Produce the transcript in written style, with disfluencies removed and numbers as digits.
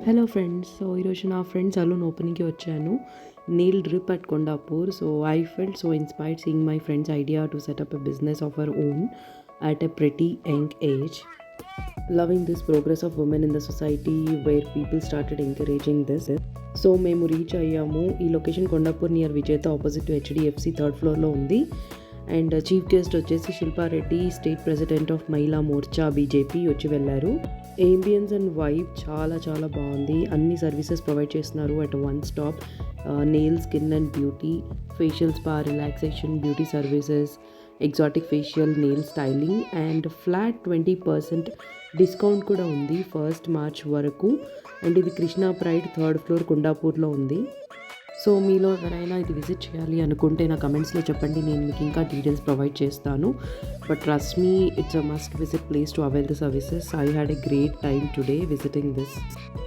Hello friends. So ఈరోజు నా friend saloon ఓపెనింగ్‌కి వచ్చాను. Nail drip at Kondapur. So I felt so inspired seeing my friends idea to set up a business of our own at a pretty young age. Loving this progress of women in the society where people started encouraging this. So మేము reach అయ్యాము. ఈ location Kondapur near విజేత opposite to HDFC third ఫ్లోర్లో ఉంది. And chief guest వచ్చేసి Shilpa Reddy, state president of మహిళా Morcha BJP వచ్చి వెళ్ళారు. ఏంబియన్స్ అండ్ వైబ్ చాలా చాలా బాగుంది. అన్ని సర్వీసెస్ ప్రొవైడ్ చేస్తున్నారు at one stop. Nail, skin and beauty, facial, spa, relaxation, beauty services, exotic facial, nail styling and flat 20% discount కూడా ఉంది 1st March వరకు. అండ్ ఇది కృష్ణా ప్రైడ్ థర్డ్ ఫ్లోర్ కొండాపూర్లో ఉంది. సో మీలో ఎవరైనా ఇది విజిట్ చేయాలి అనుకుంటే నా కమెంట్స్లో చెప్పండి, నేను మీకు ఇంకా డీటెయిల్స్ ప్రొవైడ్ చేస్తాను. But trust me, it's a must visit place to avail the services. I had a great time today visiting this.